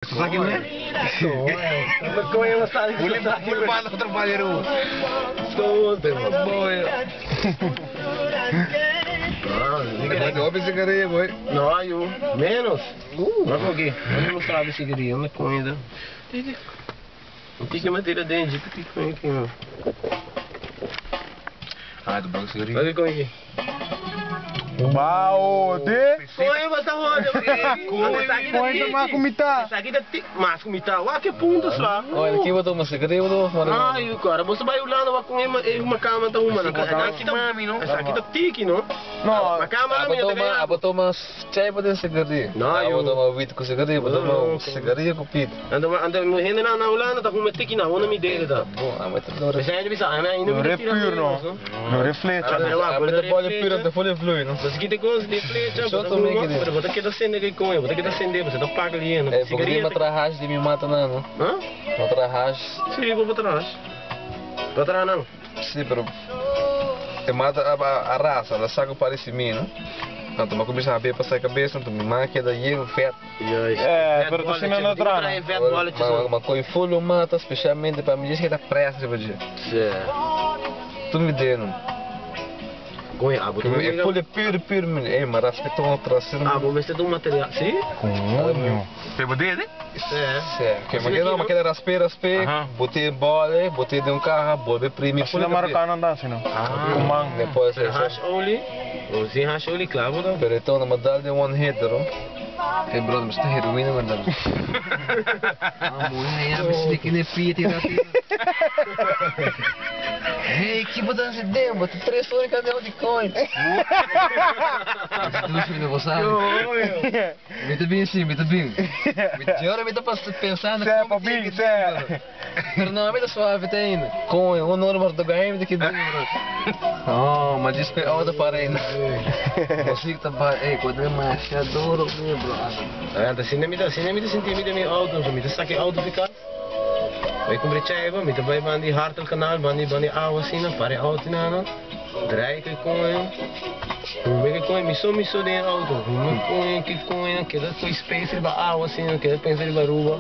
Lagi mana? Kau yang masak Boleh mana trabalhar o boy. Mas óbvio cigarrinha, boy. Não, eu menos. Mas por quê? Eu não sabe cigarrinha, mas comida. Não tem que manter a dentro, tem que comer aqui, meu. Ah, do banco cigarrinha. Vai ver como é que Mau, de? Põe basta roda, Põe tomar comida. Essa aqui dá mais comida. Ué, que punta só. Olha, aqui botou uma cigarrinha, botou uma. Ai, cara, você vai olhando lá com uma cama da uma. Aqui tá mami, não? Essa aqui tá tique, não? Não, Uma cama na minha também. Botou uma chai para dentro cigarrinha. Não, eu botou uma wheat com cigarrinha, botou uma cigarrinha com pito. Anda no rende na Holanda, tá com uma tique na onda me dele, tá? Bom, mas tá duro. Mas ainda bisa, ainda não me reflete, não. Não reflete. Mas bolha pura, não folha flui, não? Mas aqui tem coisa de flecha, bota aqui da cena que com ele, bota aqui da cena, você tá paga ali, não? É, porque uma trarragem de me mata não. Hã? Uma trarragem. Sim, vou para trás. Para trás não. Sim, pero te mata a raça, ela saca para esse mim, não? Então, mas começa a ver passar a cabeça, então me marca daí o feto. É, pero tô sendo na outra. Mas com folha mata, especialmente para me dizer que dá pressa, tipo de. Tu me deu, não? Com ele, É folha pura, menino. Mas respeito outra cena. Vou ver se tem um material. Sim? Cunho. Pegou dele? Porque mas que raspe, botei bola, botei de carro, bola primi. Assim na Maracana não dá assim, não. Kumang. Depois hash oli. Ou sem hash oli, claro, não? Pero então na medalha de one hit, não? É brother, mas tem heroína, mas não. Mulher, é mas que nem fia, tem na tira. Hey, que botar esse demo, bota 3 horas cada de coin. Não filho, você sabe? Me tá bem assim, me tá bem. Agora me tá pensando Cé, papinho, cé. Pero não, me tá suave até ainda. Coin, o número do game daqui dentro. Oh, mas isso é outra parede. Você que tá ei, quando é mais adoro, meu brother. Tá sendo me dá sentir me dá meu auto, me dá saque auto ficar. Vai comprar chai, me dá vai bandi hartel canal, bandi água assim, não pare auto não. Draai que coin. Me que coin, me só de auto. Me coin que dá com space para água assim, que dá pensa de baruba.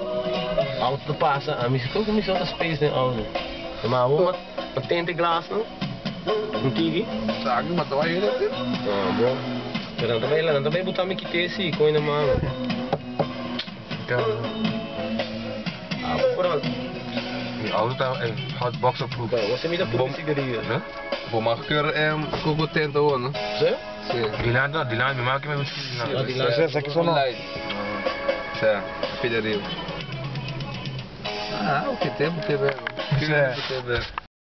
Auto passa, a mim ficou me só da space de auto. Mas uma tente glass, não? Não tive? Sabe, matou aí, né? Bom. Pero também botar me que esse coin na mão. Pronto. Die auto tá hotbox op proef. Você me dá por cigarrinha, né? Vou marcar com o tento ou não? Sim? Sim. Die laat me maken met mijn Die laat. Essa aqui só não. Sim, pediria. Ah, o que tempo que é.